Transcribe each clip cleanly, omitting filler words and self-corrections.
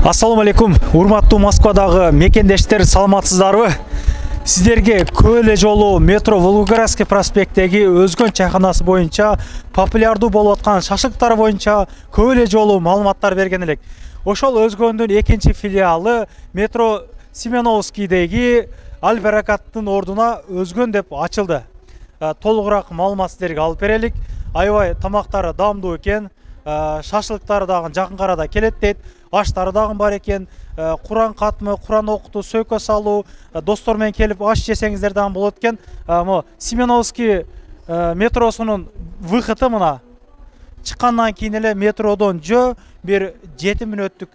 Ассаламу алейкум, урматтуу Москвадагы мекендештер, саламатсыздарбы? Сиздерге көп эле жолу метро Волгоградский проспекттеги өзгөн чайканасы боюнча популярдуу болуп аткан шашлыктар боюнча көп эле жолу маалыматтар берген элек. Ошол өзгөндүн экинчи филиалы метро Семеновскийдеги Аль-Баракаттын ордуна өзгөн деп ачылды. Толугураак маалымат сиздерге алып берелик. Аябай тамактары даамдуу экен. Шашлыктары дагы жакын арада келет дейт. Аштары дагы бар экен. Куран катмы, Куран окутуу, сөйкө салуу, достор менен келип аш жесеңиздер дагы болот экен. Семеновский метросунун выходу мына. Чыккандан кийин эле метродон бир 7 мүнөттүк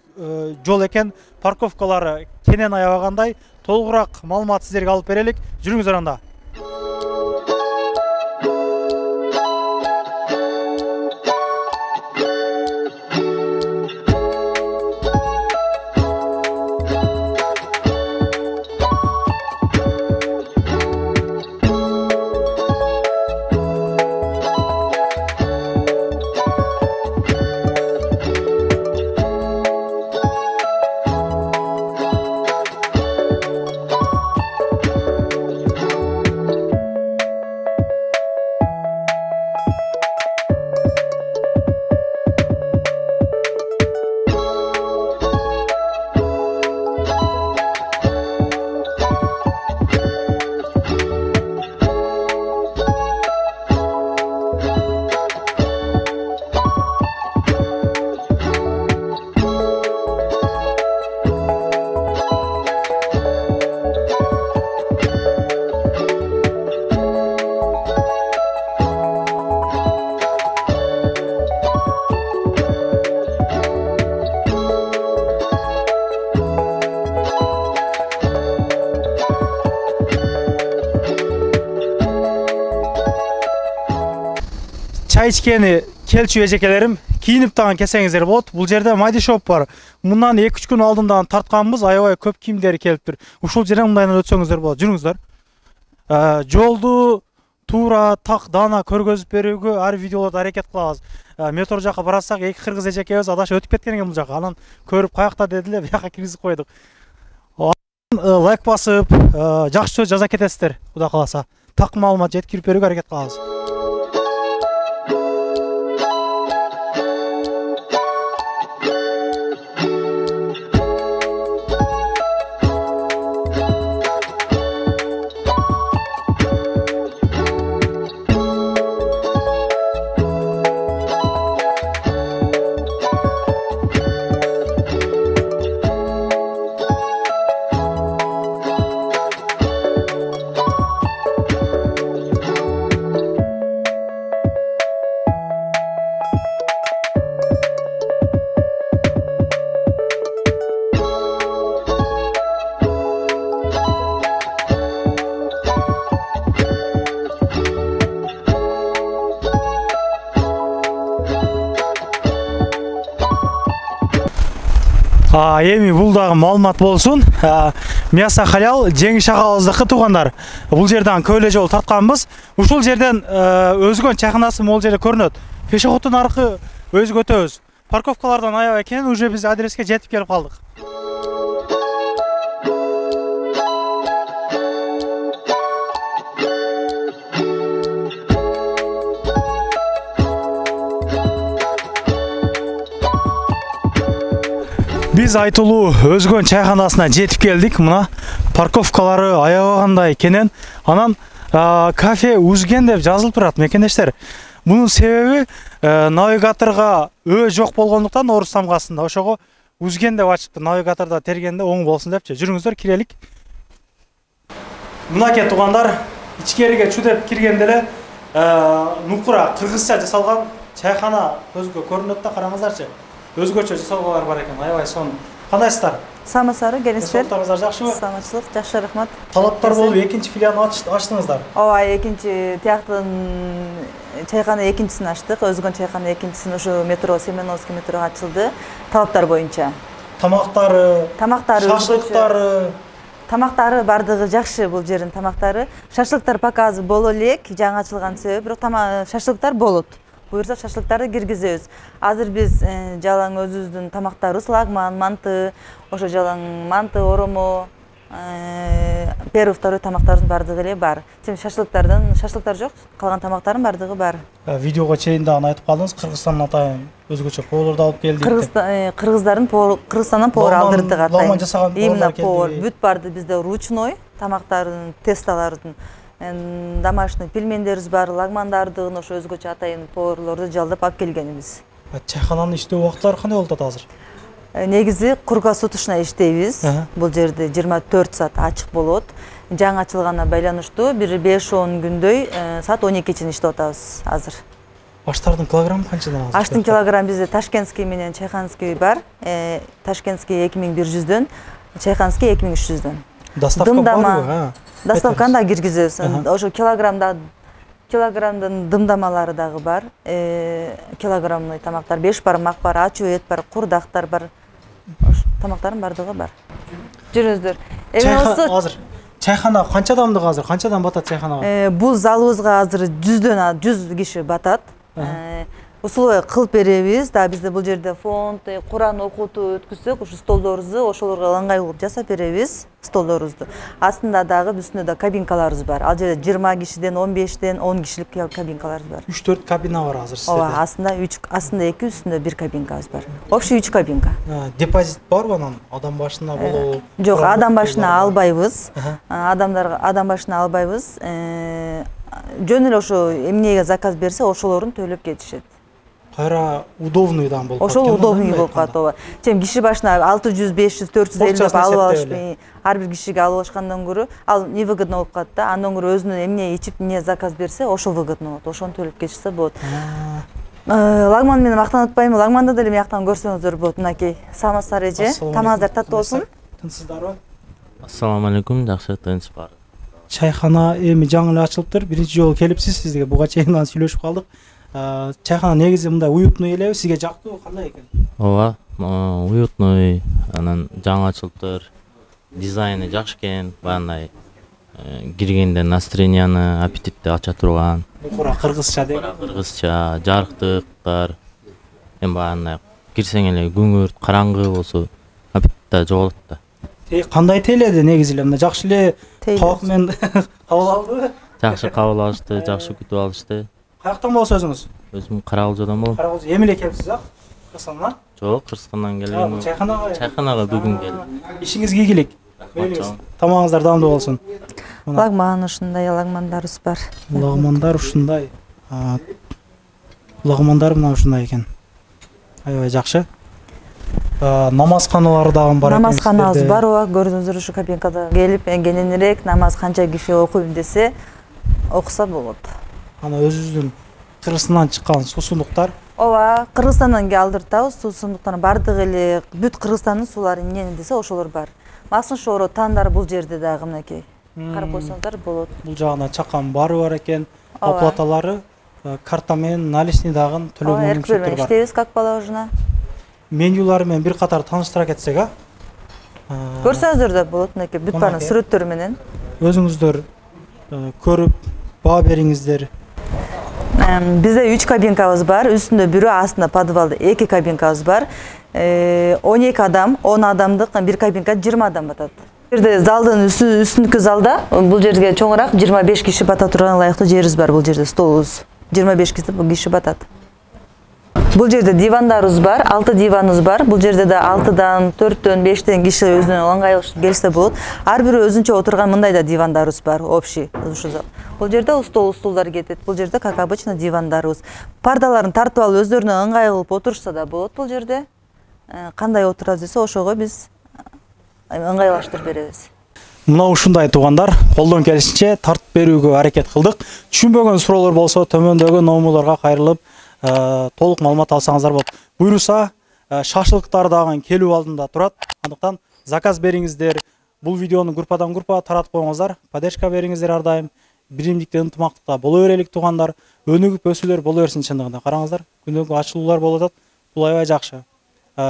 жол экен. Парковкалары кенен аябагандай. Толугураак маалымат сиздерге алып берелик. Жүрүңүздөр анда. Чай ичкени келчү эжекелерим, кийинип таган келсеңиздер болот. Бул жерде Майди шоп бар. Мындан 2-3 күн алдындан тартканбыз, аябай көп кийимдери келиптир. Ушул жерден мындайынан өтсөңүздөр болот. Жүрүңүздөр. Жолду туура так даана көргөзүп берүүгө ар видеолордо аракет кылабыз. Метро жака барасак, эки кыргыз эжекебиз адашып өтүп кеткен экен бул жака. Анан көрүп каякта дедиле, буяка киргизип койдук. Лайк басып, жакшы сөз жаза кетесиздер, Кудай кааласа. Так маалымат жеткирип берүүгө аракет кылабыз. Эми бул дагы маалымат болсун. Мясо халал жеңиш агабыздыкы туугандар. Бул жерден көп эле жол тартканбыз. Ушул жерден өзгөн чайканасы могул жерде көрүнөт. Пешеходдун аркы өзгө өтөбүз. Парковкалардан аябай экен, уже биз адреске жетип келип калдык. Биз айтылуу өзгөн чайканасына жетип келдик. Мына парковкалары аябагандай кенен. Анан кафе Узген деп жазылып турат мекендештер. Мунун себеби навигаторго өө жок болгондуктан орус тамгасында ошого Узген деп ачыпты. Навигатордо тергенде оң болсун депчи. Жүрүңүздөр, кирелик. Мынакей туугандар, ичкериге чүдеп киргенде эле нукура кыргызча жасалган чайкана көзгө көрүнөт да, караңыздарчы. Өзгөчө жасалгалар бар экен, аябай сон. Кандайсыздар? Самысары, келесиздер. Сооктарыңыздар жакшыбы? Саламатчылык, жакшы, рахмат. Талаптар болуп экинчи филиалды ачтыңыздар. Ооба, экинчи тияктын чайкана экинчисин ачтык. Өзгөн чайкана экинчисин ушу метро Семеновский метрого ачылды. Талаптар боюнча. Тамактары, шашлыктары, Тамактары бардыгы жакшы бул жердин тамактары. Шашлыктар пока азыр боло элек, жаңы ачылган себеп, бирок шашлыктар болот. буюрса шашлыктарды киргизебиз. Азыр биз жалаң өзүбүздүн тамактарыбыз лагман, манты, ошо жалаң манты, оромо, первый, второй тамактарыбыз бардыгы эле бар. Шашлыктар жок, калган тамактардын бардыгы бар. Видеого чейин дагы айтып калдыңыз, Кыргызстандын атайын өзгөчө поварларды алып келди. Кыргызстандан повар алдырдык атайын. Лагман жасаган именно повар бүт барды бизде ручной тамактардын, тесталардын, домашний пельмендерибиз бар, лагмандардын ошо өзгөчө атайын поварларды жалдап алып келгенбиз. Чайхананын иштөө убактылары кандай болуп атат азыр? Негизи круглосуточно иштейбиз. Бул жерде 24 саат ачык болот. Жаңы ачылганына байланыштуу бир 5-10 күндөй саат 12 чейин иштеп атабыз азыр. Аштардын килограммы канчадан азыр? Аштын килограмм бизде Ташкентский менен Чайханский бар. Ташкентский 2100дөн, Чайханский 2300дөн. Доставка барбы? Доставканы да киргизебиз. Ошо килограммдын дымдамалары дагы бар. Килограммный тамактар, 5 бармак бар, ачуу эт бар, курдактар бар. Тамактардын бардыгы бар. Жүрүңүздөр. Азыр чайхана канча адамдык азыр? Канчадан батат чайханага? Бул залыбызга азыр 100 киши батат. Условия кылып беребиз. Да бизде бул жерде фонд, Куран окутуу өткүзсөк, ошо столдорубузду ошолорго ыңгайлуу жасап беребиз, столдорубузду. Астында дагы үстүндө да кабинкаларыбыз бар. Ал жерде 20 кишиден, 15ден 10 кишилик кабинкаларыбыз бар. 3-4 кабина бар азыр сизде. Ооба, астында 2, үстүндө 1 кабинкабыз бар. Общий 3 кабинка. Депозит барбы анан? Адам башына болобу? Жок, адам башына албайбыз. Адам башына албайбыз. Жөн эле ошо эмнеге заказ берсе, ошолорун төлөп кетишет. Кайра удобныйдан болуп калат. Ошол удобный болуп калат, ооба. Чем киши башына 600, 500, 450 деп алып алышпай, ар бир кишиге алып алышкандан көрө, ал невыгодно болуп калат да. Андан көрө өзүнүн эмне ичип, эмне заказ берсе, ошол выгодно болот. Ошону төлөп кетишсе болот. Лагман менен мактанып атпайбы? Лагманды деле мияктан көрсөңүздөр болот. Мынакей, саламатсыздар эже. Тамагыңыздар таттуу болсун. Тынчсыздарбы? Ассаламу алейкум, жакшы, тынч бар. Чайхана эми жаңы эле ачылыптыр. Биринчи жолу келипсиз, сизге буга чейин сүйлөшүп калдык. Чайхана негизи мындай уютный элеби, сизге жактуу кандай экен? Ооба, уютный, анан жаңы ачылыптыр. Дизайны жакшы экен, баягындай киргенде настроенияны, аппетитти ача турган. Бура кыргызча деп. Кыргызча, жарыктыктар. Эми баягындай кирсең эле күңүрт, караңгы болсо, аппетит жоголот да. Кандай тейледи негизи эле? Мына жакшы эле кабак менен кабыл алды. Жакшы кабыл алышты, жакшы күтүп алышты. Каяктан болсо өзүңүз? Өзүм Карагылжадан болом. Карагылжа эми эле келипсиз а? Кыргызстандан? Жок, Кыргызстандан келгем. Чайханага бүгүн келдим. Ишиңизге ийгилик. Тамагыңыздар даамдуу болсун. Лагман ушундай лагмандарыбыз бар. Лагмандар ушундай. Лагмандар мына ушундай экен. Аябай жакшы. Намазканалары дагы бар экен. Намазканабыз бар, ооба, көрдүңүздөр ушу кабинкада келип, кененирээк намаз канча киши окуйм десе, окуса болот. Ана өзүбүздүн Кыргызстандан чыккан суусундуктар. Ооба, Кыргызстандан алдыртабыз, суусундуктар бардыгы эле бүт Кыргызстандын суулары эмне десе ошолор бар. Масын шоро тандар бул жерде дагы мынакей. Карап койсоңуздар болот. Бул жагына чаккан бары бар экен. Оплаталары карта менен наличный дагы төлөө мүмкүнчүлүктөр бар. Иштейбиз как положено. Менюлары менен бир катар тааныштыра кетсек, а? Көрсөңүздөр да болот, мынакей бүт баарын сүрөттөрү менен. Өзүңүздөр көрүп баа бериңиздер. Бизде 3 кабинкабыз бар, үстүндө бирөө, астында подвалда 2 кабинкабыз бар. 12 адам, 10 адамдык бир кабинка 20 адам батат. Бул жерде залдын үстүндүкү залда бул жерге чоңураак 25 киши бата турган ылайыктуу жерибиз бар, бул жерде столубуз. 25 киши батат. Бул жерде дивандарыбыз бар, 6 диваныбыз бар. Бул жерде да 6дан, 4төн, 5тен киши өзүнө ыңгайлуу келсе болот. Ар бирөө өзүнчө отурган мындай да дивандарыбыз бар, общий ушу зал. Бул жерде столдар кетет. Бул жерде как обычно дивандарыбыз. Пардаларын тартып алып өздөрүнө ыңгайлуу болуп отурушса да болот бул жерде. Кандай отурат десе, ошого биз ыңгайлаштырып беребиз. Мына ушундай туугандар, колдон келишинче тартып берүүгө аракет кылдык. Түшүнбөгөн суроолор болсо төмөндөгү номерлорго кайрылып толук маалымат алсаңыздар болот. Буйруса, шашлыктар дагы келүү алдында турат. Андыктан заказ бериңиздер. Бул видеону группадан группага таратып коюңуздар. Поддержка бериңиздер ар дайым. Биримдикте, ынтымактыкта боло берелик туугандар. Өнүгүп өсүүлөр боло берсин чындыгында. Караңыздар, күнөөгө ачылуулар болуп атат. Бул аябай жакшы.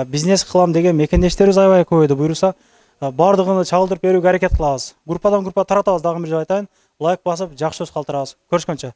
Бизнес кылам деген мекендештерибиз аябай көбөйдү. Буйруса, бардыгын чагылдырып берүүгө аракет кылабыз. Группадан группа таратабыз, дагы бир жолу айтайын. Лайк басып, жакшы сөз калтырабыз. Көрүшкөнчө.